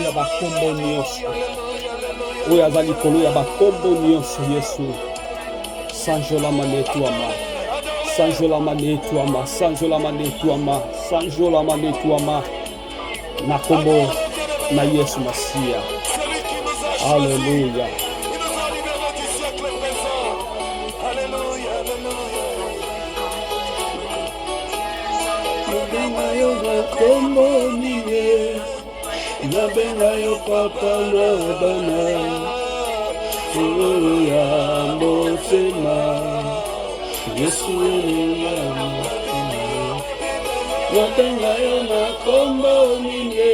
ya bakombo nyonso. Oyo aza likolo ya bakombo nyonso Yesu. Sanjolama netuama. Sanjolama netuama. Sanjolama netuama. Sanjolama netuama. Na kombo na Yesu Masia. Alléluia. Nabenga yo bakombo niye. Nabenga yo papa na bana. Haleluya motema. Yesu ya motema. Nabenga yo bakombo niye.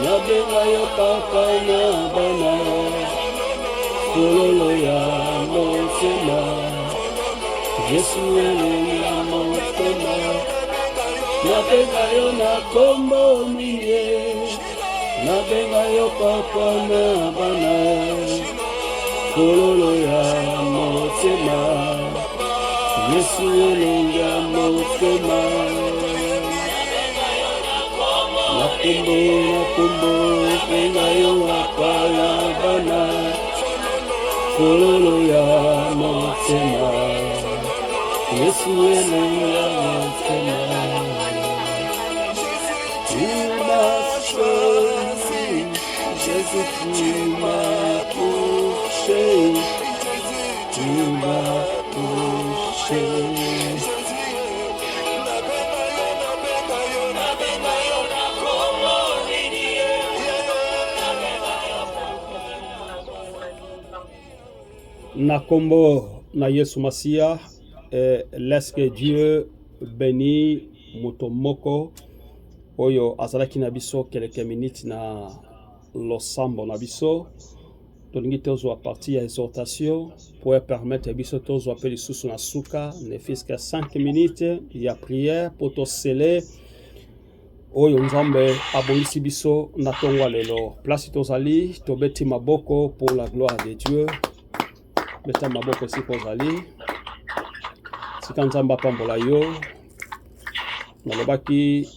Nabenga yo papa na bana. Haleluya motema. Yesu ya motema. Nabenga yo na kombo niye. Nabenga yo papa na bana. Kololo ya motema. Yesu ya motema. Na kombo nabenga yo papa na bana. Kololo ya motema. Yesu ya motema. Jésus, tu m'as touché, tu m'as touché. Na kombo na Yesu Masia, laisse que Dieu bénisse Mutomoko. Oyo azalaki na biso quelques minutes na losambo na biso tolingi tozwa partie ya exhortation pour permettre biso tozwa pe lisusu na suka ne fils que 5 minutes ya prière pour to sceller oyo nzambe abongisi biso na tongwa lelo place tozali tobeti maboko pour la gloire de Dieu beta maboko si kozali sika nzambe apambola yo nalobaki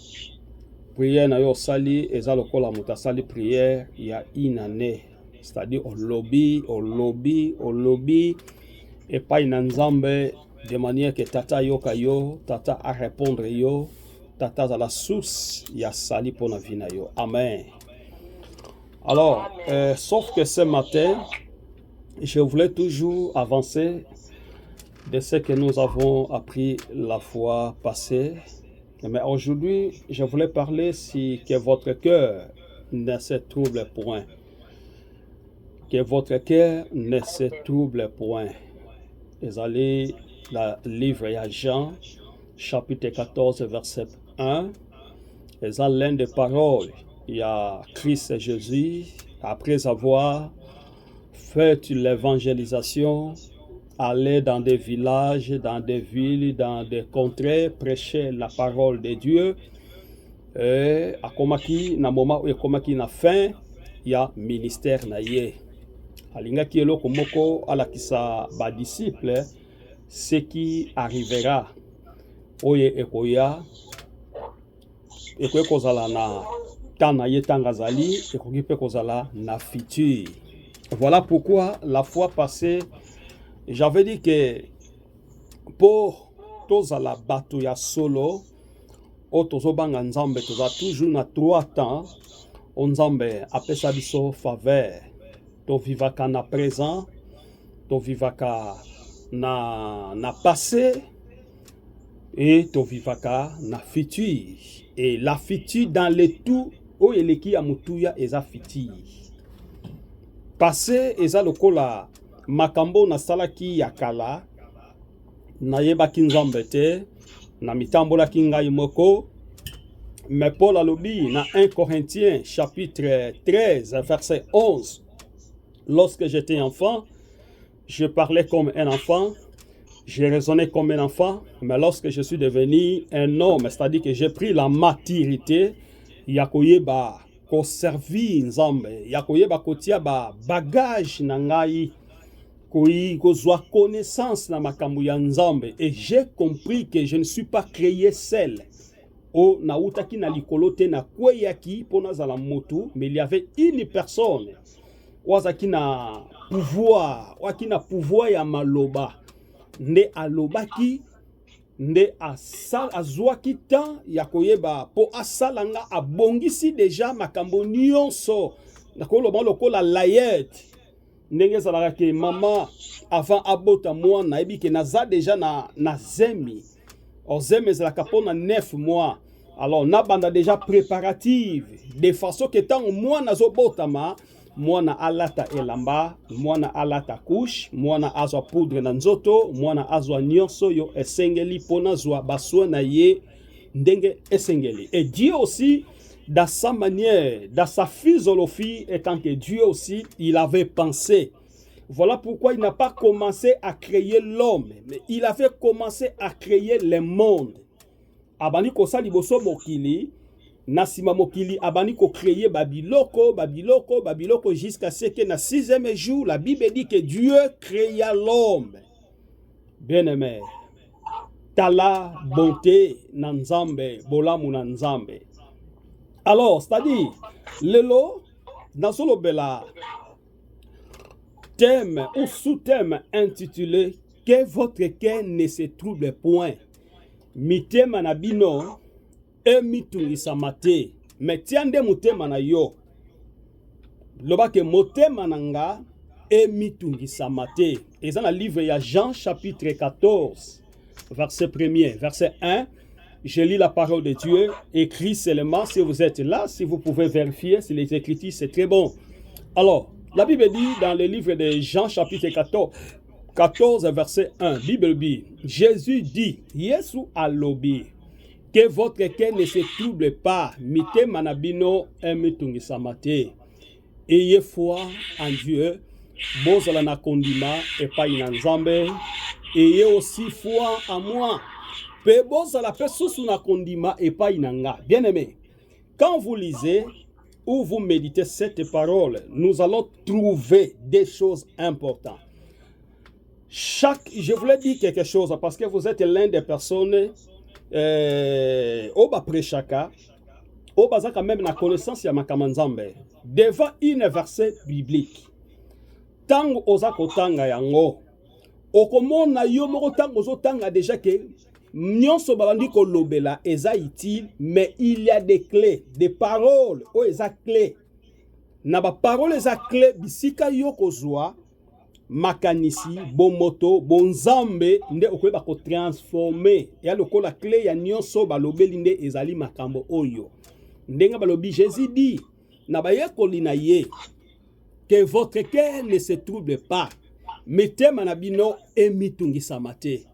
prière na yo sali eza lokola muta sali prière ya une année, c'est-à-dire au lobby et pas une nzambe de manière que tata yoka yo, tata a répondre yo, tata à la source ya sali pour la vie na yo. Amen. Alors, sauf que ce matin, je voulais toujours avancer de ce que nous avons appris la fois passée. Mais aujourd'hui, je voulais parler si que votre cœur ne se trouble point. Que votre cœur ne se trouble point. Vous allez le livre à Jean, chapitre 14, verset 1. Et ça, l'un des paroles, il y a Christ Jésus, après avoir fait l'évangélisation, aller dans des villages, dans des villes, dans des contrées, prêcher la parole de Dieu. Et à komaki na moment où komaki na fin, il y a ministère na ye. Alinga ki eloko moko ala kisa ba disciple ce qui arrivera. Oye ekoya ekoye kozala na tana ye tangazali ekoki pe kozala na futur. Voilà pourquoi la fois passée j'avais dit que pour tous à la bateau solo, au tozo banga nzambe toza toujours na 3 temps, on nzambe apesa biso faveur, to vivaka na présent, to vivaka na passé et to vivaka na futur. Et la futur dans le tout, o eleki ya mutuya eza futur. Passé eza lokola makambo na salaki ya kala na yebaki nzambe te na mitambolaki ngai moko mais Paul alobi na 1 Corinthiens chapitre 13 verset 11 lorsque j'étais enfant je parlais comme un enfant je raisonnais comme un enfant mais lorsque je suis devenu un homme c'est-à-dire que j'ai pris la maturité yakoyeba ko servir nzambe yakoyeba kotia ba bagage na ngai kozwa connaissance na makambo ya nzambe et j'ai compris que je ne suis pas créé seul o nautaki na likolo te na kweyaki pona zala motu, mais il y avait une personne wazaki na pouvoir ya maloba nde alobaki nde azwaki temps ya koyeba po asalanga abongisi deja makambo nyonso nakoloba lokola layet ndenge ezalaka ke mama avant abota mwana yebi ke naza deja na zemi ozemi ezalaka mpona 9 mois. Alors nabanda déjà préparative de façon que tant mwana azobotama mwana alata elamba, mwana alata couche, mwana azwa poudre na nzoto, mwana azwa nyonso yo esengeli pona zwa baswe na ye ndenge esengeli. Et Dieu aussi, dans sa manière, dans sa physiologie, étant que Dieu aussi, il avait pensé. Voilà pourquoi il n'a pas commencé à créer l'homme, mais il avait commencé à créer le monde. Abani kosa liboso mokili, nasima mokili abani ko créer babiloko jusqu'à ce que na 6e jour la Bible dit que Dieu créa l'homme. Bien-aimé, tala bonté na nzambe, bolamu na nzambe. Alors, c'est-à-dire lelo nasolo bela thème ou sous-thème intitulé que votre cœur ne se trouble point. Mitema na bino emitungisa te, mais tiande mutema na yo loba ke motema nanga emitungisa te. Et dans le livre ya Jean chapitre 14 verset 1er, verset 1, je lis la parole de Dieu écrit seulement. Si vous êtes là, si vous pouvez vérifier si les écritures, c'est très bon. Alors la Bible dit dans le livre de Jean chapitre 14 verset 1, Bible dit, Jésus dit, Yesu alobi, que votre cœur ne se trouble pas, mite manabino emitungisa te. Ayez foi en Dieu, bozala na kondima epai na nzambe, ayez aussi foi en moi, pe bozala pe susu na kondima epai na nga. Bien-aimé, quand vous lisez ou vous méditez cette parole, nous allons trouver des choses importantes. Je voulais dire quelque chose parce que vous êtes l'un des personnes au bas prêchaka, au bas quand même la connaissance ya makamanzambe devant une verset biblique. Tango ozako tanga yango, okomona yo moko tango ozotanga déjà que nyonso babandi ko lobela eza utile, mais il y a des clés, des paroles o eza clés. Na ba parole eza clés bisika yo kozwa makanisi bomoto bonzambe nde okoyeba ko transformer ya lokola clé ya nyonso balobeli nde ezali makambo oyo ndenga balobi. Jésus dit na bayekoli na ye que votre cœur ne se trouble pas, mitema na bino emitungisa te.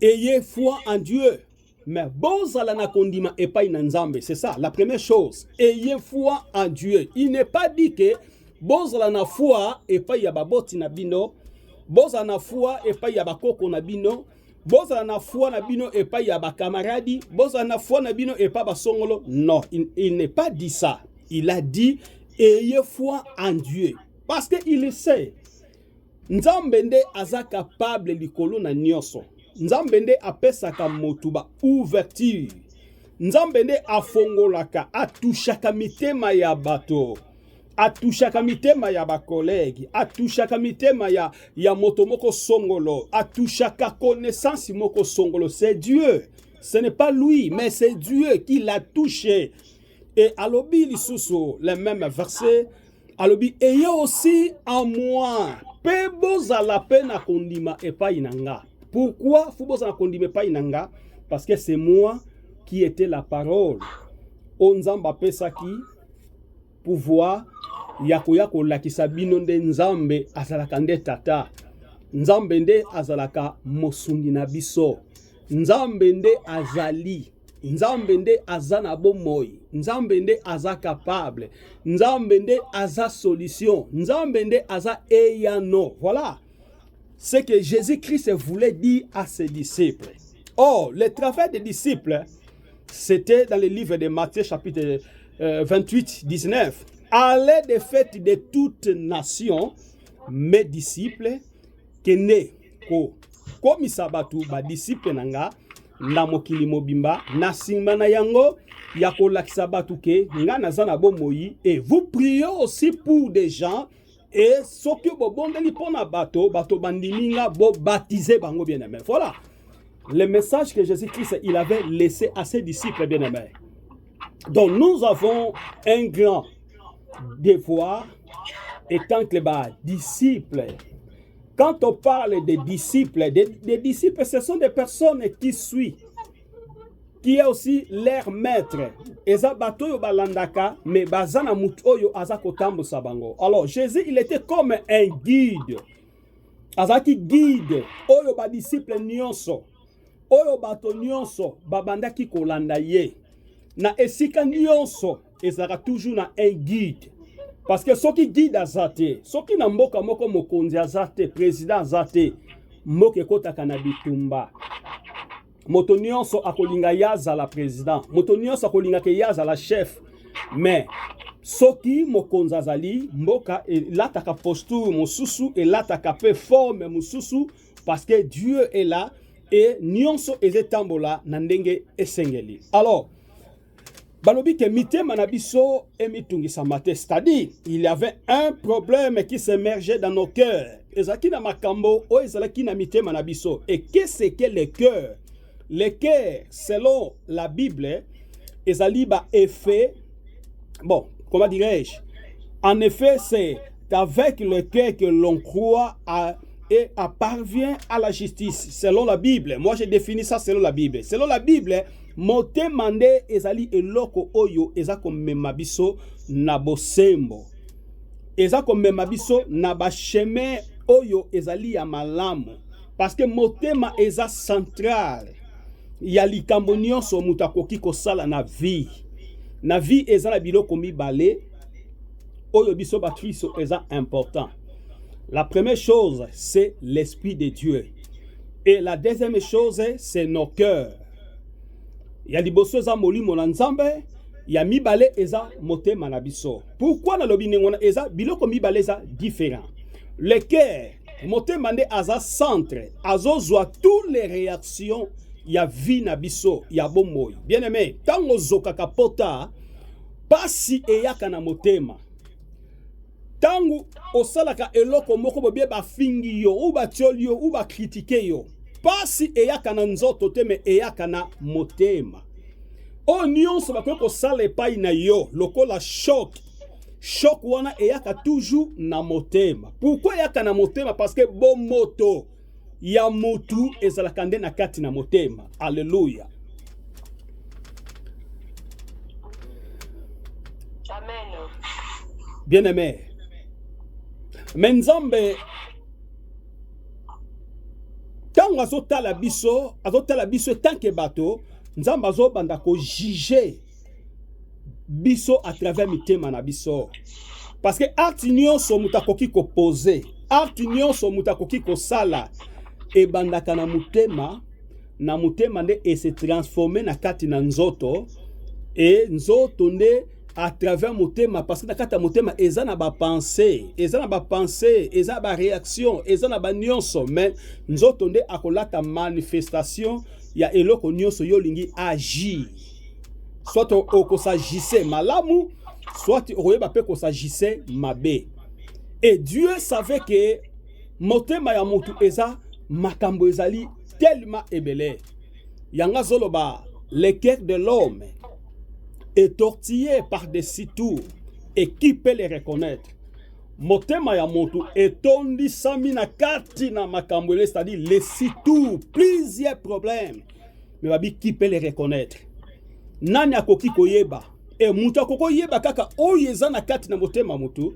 Ayez foi en Dieu, mais bozala na kondima epai na nzambe. C'est ça la première chose. Ayez foi en Dieu. Il n'est pas dit que bozala na foi epai ya baboti na bino, bozala na foi epai ya bakoko na bino, bozala na foi na bino epai ya bakamaradi, bozala na foi na bino epai basongolo. Non, il n'est pas dit ça. Il a dit ayez foi en Dieu, parce que il sait nzambe nde aza capable likolo na nyonso. Nzambe nde apesaka motuba ouverture, nzambe nde afongolaka atushaka mitema ya bato, atushaka mitema ya bakolegi, atushaka mitema ya moto moko songolo, atushaka connaissance moko songolo. C'est Dieu, ce n'est pas lui, mais c'est Dieu qui l'a touché. Et alobi lisusu le même verset, alobi ayez aussi en moi pe bozala pe na kondima epai nanga. Pourquoi faut bozala kondima epai nanga? Parce que c'est moi qui était la parole. Onzamba pesaki pouvoir yakoya kolakisa bino nde nzambe azalaka nde tata, nzambe nde azalaka mosungi na biso, nzambe nde azali, nzambe nde azana bomoi, nzambe nde aza capable, nzambe nde aza solution, nzambe nde aza eyano. Voilà ce que Jésus-Christ voulait dire à ses disciples. Or, le travail des disciples, c'était dans le livre de Matthieu chapitre 28, 19. Allez de fête de toutes nations, mes disciples, que ne ko comme sabatu ba disciple nanga, na mokili mobimba na nsima na yango ya kolakisa bato ke nga naza na bomoi. Et vous priez aussi pour des gens et soki bobondeli pona bato bandiminga bo baptiser bango bien-aimé. Voilà le message que Jésus-Christ il avait laissé à ses disciples bien-aimés. Donc nous avons un grand devoir étant que les disciples. Quand on parle des disciples, des disciples, ce sont des personnes qui suivent, qui est aussi leur maître. Alors Jésus, il était comme un guide. Azaki guide, oyo ba disciple nyonso, oyo bato nyonso, babandaki kolanda ye. Na esika nyonso, ezaka toujours na un guide. Parce que ceux qui guident azate, ceux qui n'ont pas moko mokonzi azate, président azate, moke kota kanabitumba. Moto nyonso akolinga yaza la président, moto nyonso akolinga ke yaza la chef. Mais soki mokonzi azali, mboka lataka posture mosusu et lataka pe forme mosusu parce que Dieu est là et nyonso ezetambola na ndenge esengeli. Alors balobi ke mitema na biso emitungisa mate, c'est-à-dire il y avait un problème qui s'émergeait dans nos cœurs. Ezaki na makambo o ezalaki na mitema na biso. Et qu'est-ce que le cœur? Le cœur, selon la Bible, ezali ba effet. Bon, comment dirais-je? En effet, c'est avec le cœur que l'on croit et parvient à la justice, selon la Bible. Moi, j'ai défini ça selon la Bible. Selon la Bible, motema nde ezali eloko oyo ezako mema biso na bosembo. Ezako mema biso na ba chemin oyo ezali ya malamu. Parce que motema eza central. Ya likambo nyonso mutu akoki kosala na vie. Na vie eza na biloko mibale oyo biso ba Kristo eza important. La première chose, c'est l'Esprit de Dieu. Et la deuxième chose, c'est nos cœurs. Il y a liboso eza molimo na nzambe, ya mibale eza motema na biso. Pourquoi na lobi ngona eza biloko mibale eza différent. Le cœur, motema nde aza centre, azozwa toutes les réactions ya vie na biso, ya bomoi. Bien aimé, tango zokaka pota, pasi eyaka na motema. Tango osalaka eloko moko bobie ba fingi yo, ou ba tioli yo, ou ba critiquer yo. Pasi eyaka na nzoto te me eyaka na motema. O nyonso bakoki kosala epai na yo lokola choc. Choc wana eyaka toujours na motema. Pourquoi eyaka na motema? Parce que bon moto ya mutu ezalaka nde na kati na motema. Alléluia. Amen. Bien aimé. Menzambe tango azotala biso tanke bato, nzambe azobanda ko juger biso à travers mitema na biso. Parce que acte nyonso mutu akoki ko poser, acte nyonso mutu akoki ko sala ebandaka na mutema nde et se transformer na kati na nzoto et nzoto nde à travers motema, parce que na kata motema eza na ba pensée, eza ba réaction, eza na ba nyonso, mais nzoto nde akolata manifestation ya eloko nyonso yo lingi agir. Soit o s'agissait malamu, soit oyeba pe ko s'agissait mabe. Et Dieu savait que motema ya mutu eza makambo ezali tellement ebele. Yanga zoloba le cœur de l'homme est tortillé par des tours. Et qui peut les reconnaître? Motema ya motu etondi sami na kati na makambole, c'est-à-dire les tours, plusieurs problèmes. Mais babi qui peut les reconnaître? Nani akoki koyeba? Et mutu akoko yeba kaka oyeza na kati na motema motu,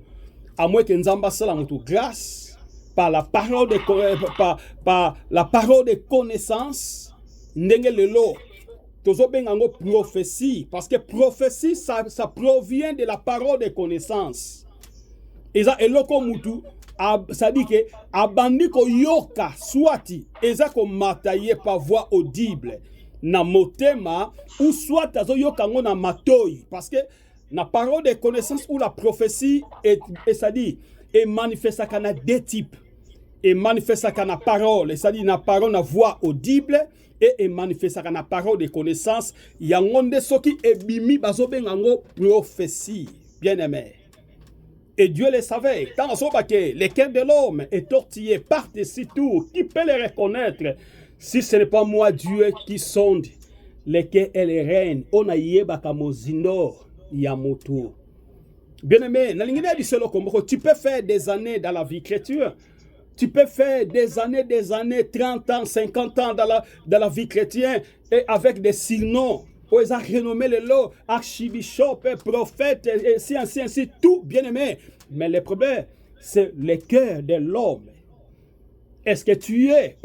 à moins que nzamba sala motu grâce par la parole de connaissance, ndenge lelo tozobengango prophétie, parce que prophétie ça provient de la parole de connaissance. Eza eloko mutu ça dit que abandi ko yoka swati eza ko mataye par voix audible na motema ou soit azo yoka ngo na matoi, parce que na parole de connaissance ou la prophétie et ça dit et manifeste kana deux types. et manifestaka na parole, c'est-à-dire na parole na voix audible et manifestaka na parole de connaissance yango nde soki ebimi bazobenga ngo prophétie, bien-aimé. Et Dieu le savait. Tant que le cœur de l'homme est tortillé par-dessus tout, qui peut le reconnaître si ce n'est pas moi, Dieu, qui sonde les cœurs et les reines. On a yebaka mozindo yamoto. Bien-aimé, tu peux faire des années dans la vie chrétienne. Tu peux faire des années, 30 ans, 50 ans dans la vie chrétienne et avec des surnoms. Ils ont renommé le lot, archibishop, prophète, et ainsi, tout bien aimé. Mais le problème, c'est le cœur de l'homme. Est-ce que tu es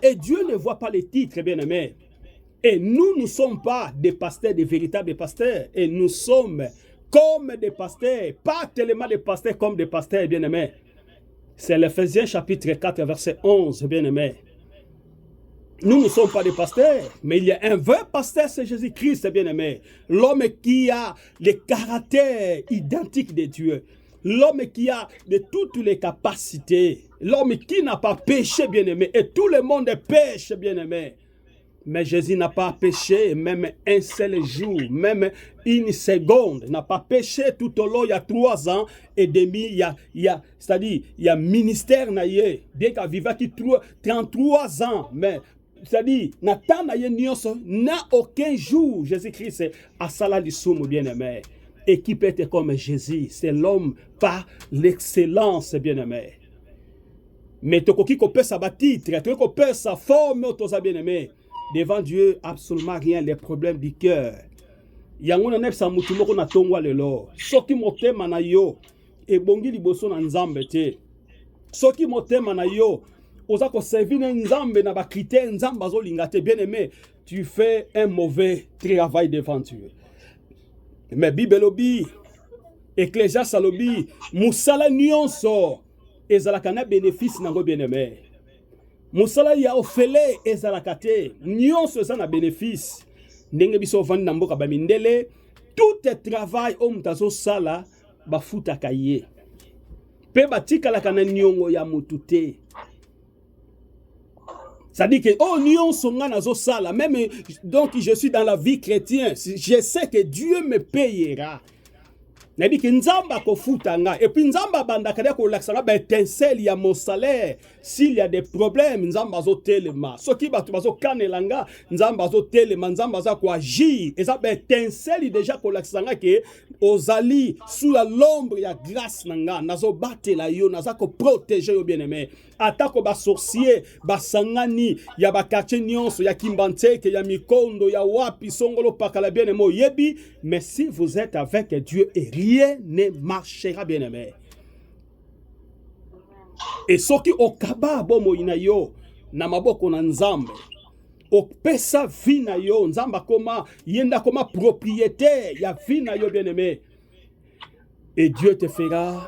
et Dieu ne voit pas les titres, bien aimé. Et nous ne sommes pas des pasteurs, des véritables pasteurs. Et nous sommes comme des pasteurs, pas tellement des pasteurs comme des pasteurs, bien aimé. C'est l'Éphésiens chapitre 4, verset 11, bien aimé. Nous ne sommes pas des pasteurs, mais il y a un vrai pasteur, c'est Jésus-Christ, bien-aimé. L'homme qui a le caractère identique de Dieu. L'homme qui a de toutes les capacités. L'homme qui n'a pas péché, bien-aimé. Et tout le monde pêche, bien-aimé. Mais Jésus n'a pas péché, même un seul jour, même une seconde. N'a pas péché tout au long, il y a 3 ans et demi. C'est-à-dire, il y a ministère, bien qu'à vivre qui 33 ans, mais c'est-à-dire, n'a aucun jour, Jésus-Christ, à Salah du Soum, bien-aimé. Et qui peut être comme Jésus, c'est l'homme par l'excellence, bien-aimé. Mais tu peux sa titre, tu peux sa forme, bien-aimé. Devant Dieu, absolument rien, les problèmes du cœur. Yango na nepsa mutu moko na tongwa lelo. Soki motema na yo, ebongi liboso na nzambe te. Soki motema na yo, oza ko servir na nzambe na ba critères nzambe azolinga te, bien aimé, tu fais un mauvais travail devant Dieu. Mais Bible lobi, Ecclésiaste lobi, musala nyonso ezalaka na bénéfice nango, bien aimé. Musala ya ofele ezalaka te, nyonso eza na bénéfice. Ndenge biso vandi na mboka bamindele, tout travail o mutazo sala bafutaka ye. Pe batikalaka na nyongo ya mutu te. Ça dit que, oh, nyonso nga nazo sala, même donc je suis dans la vie chrétienne, je sais que Dieu me payera. Nadi ki nzamba ko futanga et puis nzamba banda kada ko laksanga ba étincelle ya mon salaire s'il y a des problèmes nzamba zo telema soki batu bazo kanelanga nzamba zo telema nzamba za ko agir et ça ba étincelle déjà ko laksanga ke ozali sous l'ombre ya grâce nanga nazo batela yo naza ko protéger yo bien-aimé atako ba sorcier ba sangani ya ba quartier nyonso ya Kimbanteke ya Mikondo ya wapi songolo pakala bien-aimé yebi mais si vous êtes avec Dieu et rien ne marchera, bien-aimé. Et ce qui au kaba bomo inayo na maboko na nzambe o pesa vina yo nzamba koma yenda koma propriétaire ya vina yo, bien-aimé. Et Dieu te fera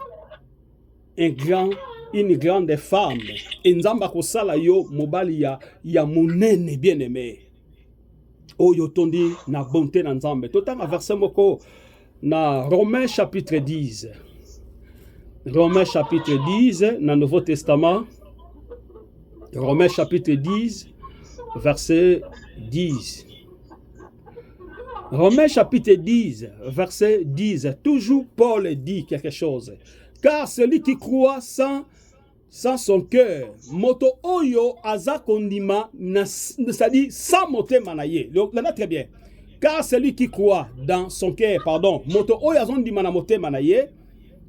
une grande femme. Et nzamba ko sala yo mobali ya munene, bien-aimé. O yo tondi na bonté na nzambe. Totanga verset moko na Romains chapitre 10. Romains chapitre 10, dans le Nouveau Testament. Romains chapitre 10, verset 10. Romains chapitre 10, verset 10. Toujours Paul dit quelque chose. Car celui qui croit sans son cœur, moto oyo aza kondima, c'est-à-dire sans motema na ye. Donc, là, très bien. Car celui qui croit dans son cœur, pardon, moto oyo azon di mana motema na ye,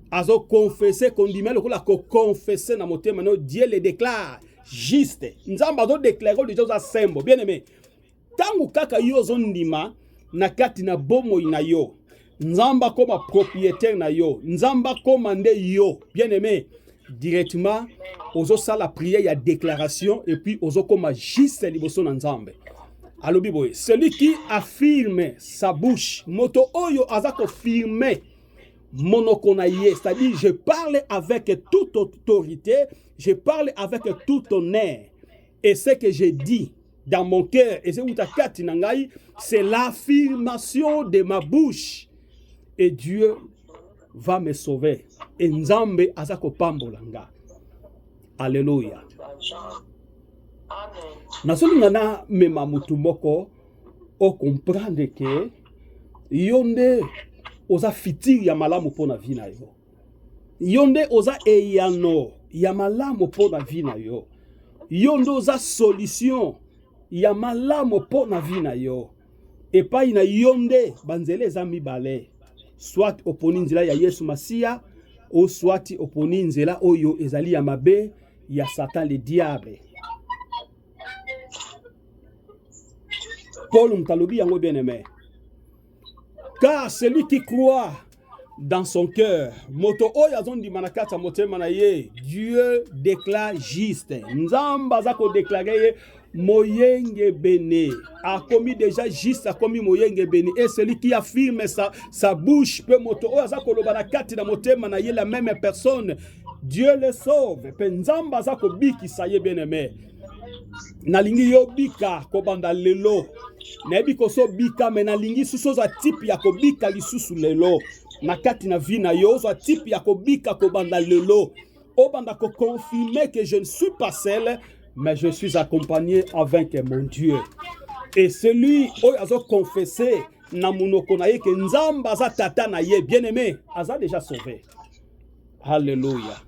azo confesser kondima le ko confesser na motema no, Dieu le déclare juste. Nzamba azo déclarer de choses sembo, bien aimé. Tangu kaka yo zon ndima na kati na bomo ina yo. Nzamba comme propriétaire na yo, nzamba commandé yo, bien aimé. Directement ozo sala prière ya déclaration et puis ozo comme juste liboso na nzambe. Alors, celui qui affirme sa bouche, moto oyo azako firme monokonaye, c'est-à-dire je parle avec toute autorité, je parle avec tout honneur. Et ce que j'ai dit dans mon cœur, et c'est l'affirmation de ma bouche. Et Dieu va me sauver. Et Nzambe azako pambolanga. Alléluia. Nasolingana mema mutu moko o comprendre que yonde oza fitiri ya malamu pona vina yo. Yonde oza eyano ya malamu pona vina yo. Yonde oza solution ya malamu pona vina yo. Epai na yonde banzele eza mibale. Soit oponi nzela ya Yesu Masia, ou soit oponi nzela oyo ezali ya mabe ya Satan le diable. Paul Mtalobi yango bien aimé. Car celui qui croit dans son cœur, moto oyazon di manakata motema na ye, Dieu déclare juste. Nzamba zako déclarer moyenge béni. A commis déjà juste, a commis moyenge béni. Et celui qui affirme sa bouche peut moto oyazako lobanakati na motema na ye la même personne. Dieu le sauve. Pe nzamba zako biki sa ye bien aimé. Nalingi yo bika kobanda lelo. Nebi koso bika me nalingi suso za tipi ya kobika lisusu lelo. Nakati na vi na yo za tipi ya kobika kobanda lelo. Obanda ko confirmer que je ne suis pas seul, mais je suis accompagné avec mon Dieu. Et celui qui a confessé na munoko na ye que nzamba za tata na ye bien aimé, aza déjà sauvé. Alléluia.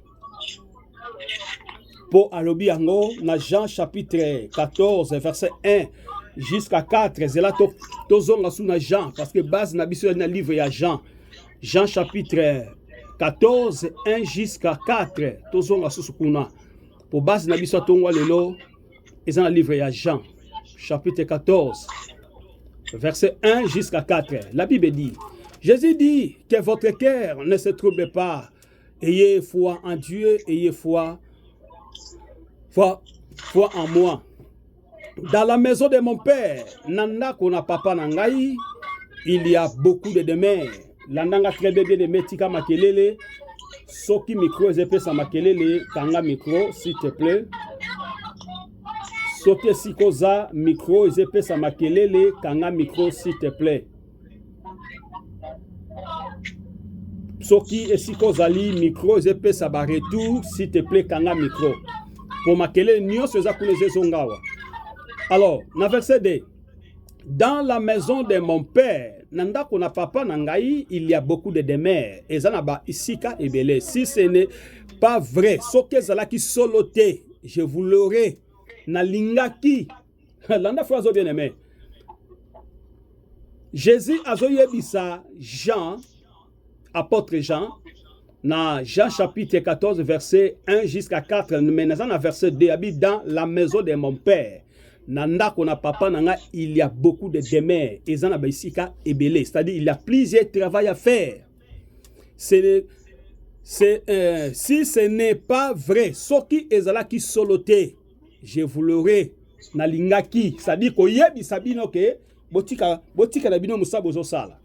Pour alobi yango na Jean chapitre 14 verset 1 jusqu'à 4, c'est là tozonga sous na Jean parce que base na biso na livre ya Jean. Jean chapitre 14 1 jusqu'à 4 tozonga sous kuna. Pour base na biso tongwa lelo et dans le livre ya Jean chapitre 14 verset 1 jusqu'à 4. La Bible dit: Jésus dit que votre cœur ne se trouble pas. Ayez foi en Dieu, ayez foi en moi. Dans la maison de mon père, nanda kona papa nangai, il y a beaucoup de demeures. Landanga très bien de metika makelele. Soki micro ezepé sa makelele, kanga micro s'il te plaît. Soki sikoza micro ezepé sa makelele, kanga micro s'il te plaît. Soki esikozali micro ezepé sa ba retour s'il te plaît, kanga micro. Pour makelele nyonso eza kuna ezongawa. Alors, dans verset 2, dans la maison de mon père, nanda kona papa nangai, il y a beaucoup de demeures. Et zanaba isika ebele. Si ce n'est pas vrai, soke zalaki solote, je vous l'aurai. Na lingaki. Landa phrase bien aimé. Jésus azoyebisa Jean, apôtre Jean, dans Jean chapitre 14 verset 1 jusqu'à 4, mais dans verset 2, habite dans la maison de mon père. Nanda kona papa nanga, il y a beaucoup de demeures. Et zana baisika ebele, c'est-à-dire il y a plusieurs travail à faire. Si ce n'est pas vrai, soki ezala ki solote, je vous l'aurai na lingaki, c'est-à-dire ko yebi sabino ke botika na bino musabo zo sala.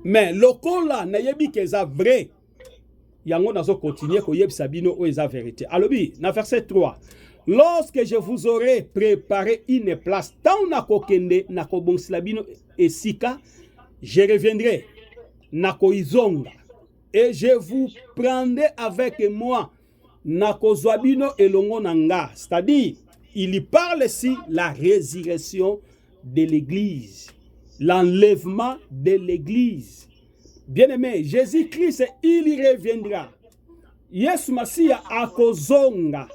Mais lokola na yebi ke za vrai, yango nazo continuer ko yebi sabino o eza vérité. Alobi na verset 3. Lorsque je vous aurai préparé une place, tant na kokende na kobonsilabino esika, je reviendrai na koizonga et je vous prendrai avec moi na kozwabino elongo nanga. C'est-à-dire, il y parle ici la résurrection de l'église, l'enlèvement de l'église. Bien-aimé, Jésus-Christ, il y reviendra. Yesu Masia akozonga.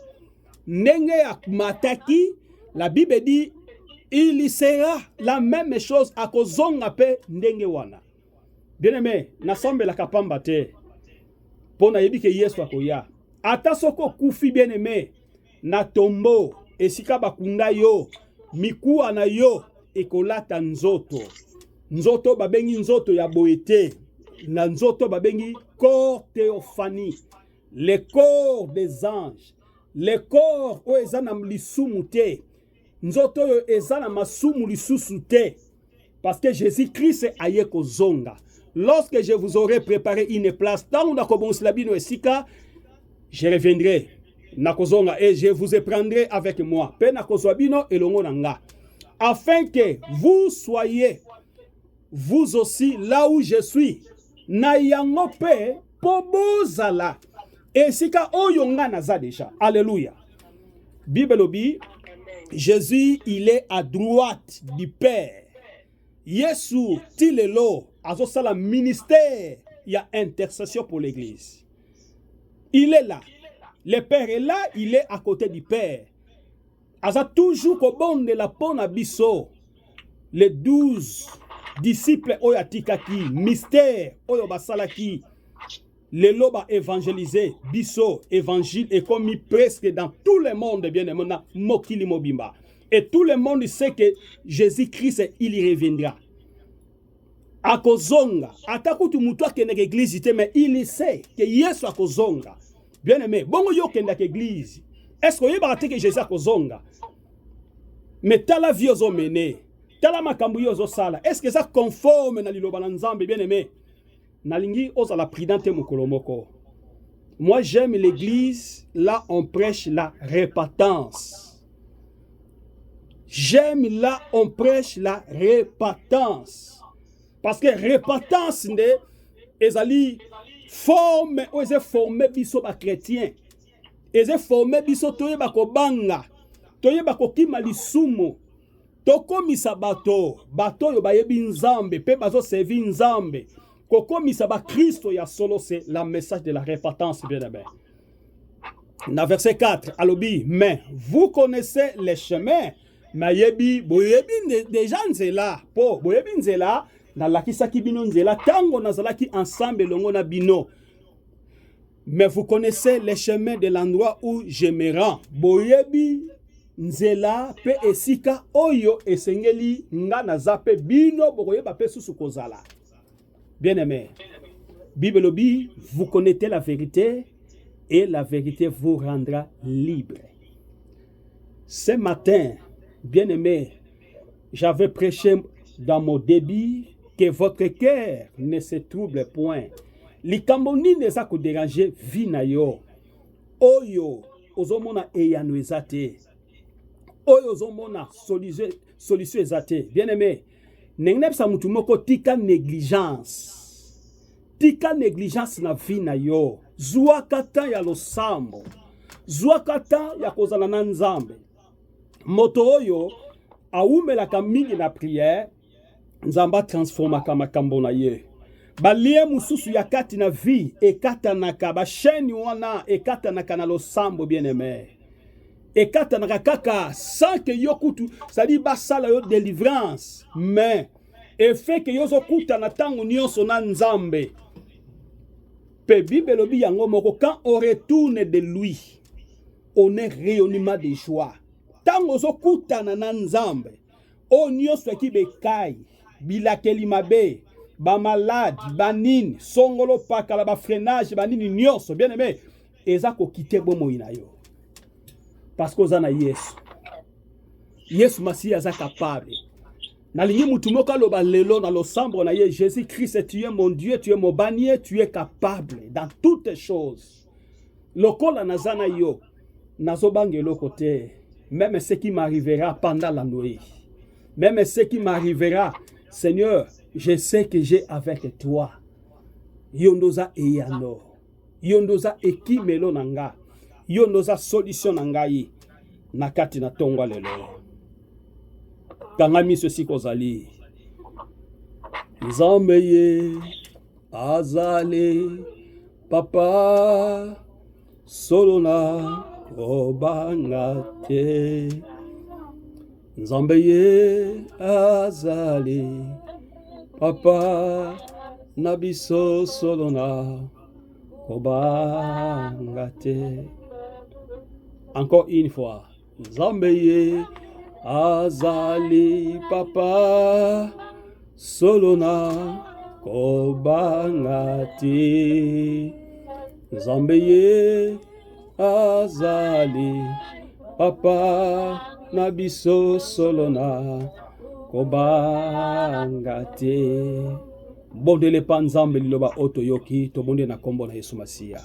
Nenge ya mataki, la Bible dit, il y sera la même chose à kozonga pe ndenge wana. Bien-aimé, nasambe la kapamba te. Pona yebi ke Yesu akoya. Ata soko kufi bien-aimé, na tombo, esika bakunda yo, mikuwa na yo, ekolata nzoto. Nzoto babengi nzoto ya boete. Na nzoto babengi corps théophanie. Le corps des anges. Le corps o ezana mlisumu te. Nzoto yo ezana masumu lisusu te. Parce que Jésus-Christ aye kozonga. Lorsque je vous aurai préparé une place, tant on a commencé la bino esika, je reviendrai na kozonga et je vous prendrai avec moi. Pe na kozwabino elongo nanga. Afin que vous soyez vous aussi là où je suis. na yango pe po bozala esika oyo nga naza déjà. Alléluia. Bible lobi Jésus il est à droite du Père. Yesu tilelo azosala ministère, il y a intercession pour l'église. Il est là. Le Père est là, il est à côté du Père. Aza toujours ko bonde la pona biso. Les 12 disciples oyo atikaki, mystère oyo basalaki, lelo ba évangéliser biso, évangile est commis presque dans tout le monde, bien aimé, mokili mobimba. Et tout le monde sait que Jésus-Christ, il y reviendra. Akozonga, atakutu mutu akende l'église, mais il sait que Yesu akozonga. Bien aimé, bongo yo kende l'église. Est-ce que yeba que Jésus akozonga? Mais tala vie ozo mene, tala makambu yo ozo sala. Est-ce que ça conforme na liloba na Nzambe, bien aimé? Nalingi oza la prudente mukolomoko. Moi j'aime l'église, là on prêche la repentance. J'aime là on prêche la repentance. Parce que repentance ne ezali forme ou eze forme biso ba chrétien. Eze forme biso toye ba kobanga. Toye ba kokima lisumu. Tokomisa bato, bato yo bayebi Nzambe, pe bazo servi Nzambe. Kokomisa ba Kristo ya solo, c'est la message de la repentance, bien aimé. Dans verset 4, alobi, mais vous connaissez les chemins. Mayebi, boyebi déjà nzela, po boyebi nzela, na lakisaki bino nzela, tango nazalaki ensemble longo na bino. Mais vous connaissez les chemins de l'endroit où je me rends. Boyebi nzela pe esika oyo esengeli nga nazape bino bokoyeba pe susu kozala. Bien aimé, Bible lobi, vous connaissez la vérité et la vérité vous rendra libre. Ce matin, bien aimé, j'avais prêché dans mon débit que votre cœur ne se trouble point. Likambo nini eza ko déranger vi na yo. Oyo ozomona eyano ezate. Oyo ozomona solution ezate. Bien aimé, nengnepsa mutu moko tika négligence. Tika négligence na vi na yo. Zwa kata ya losambo. Zwa kata ya kozala na Nzambe. Moto oyo aumelaka mingi na prière, Nzamba transformaka makambo na ye. Balie mususu ya kati na vie ekatanaka ba chaîne wana ekatanaka na losambo, bien aimé. Ekatanaka kaka sans que yokutu, c'est-à-dire basala yo délivrance, mais effet que yozo kuta na tango nyonso na Nzambe. Pe Bible lobi yango moko, quand on retourne de lui, on est rayonnement de joie. Tango zo kuta na Nzambe, o nyonso ki bekai, bilakeli mabe, ba malade, ba nini, songolo pakala ba freinage, ba nini nyonso, bien aimé, eza ko kite bomo ina yo. Parce que ozana Yesu. Yesu Masiya aza capable. Nalingi mutu moko aloba lelo na losambo na ye, Jésus-Christ, tu es mon Dieu, tu es mon bannier, tu es capable dans toutes choses. Lokola nazana yo, nazobangelo côté, même ce qui m'arrivera pendant la nuit, même ce qui m'arrivera, Seigneur, je sais que j'ai avec toi. Yondoza eyano, yondoza ekimelo nanga, yondoza solution nangai, nakati na tongwa lelo. Kangami ceci kozali. Nzambe ye azali papa solona obanga te. Nzambe ye azali papa nabiso solona obanga te. Encore une fois. Nzambe ye azali papa solona kobangati. Nzambe ye azali papa nabiso solona kobangati. Bondele pa Nzambe liloba otoyoki to bonde na kombo na Yesu Masiya.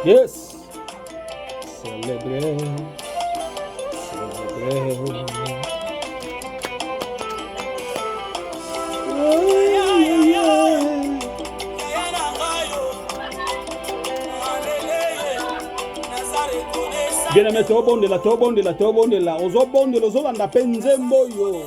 Yes. Célébrer. Célébrer. Bien-aimé, tobondela, ozobondela, ozolanda mpe nzembo oyo.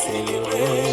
Célébrer.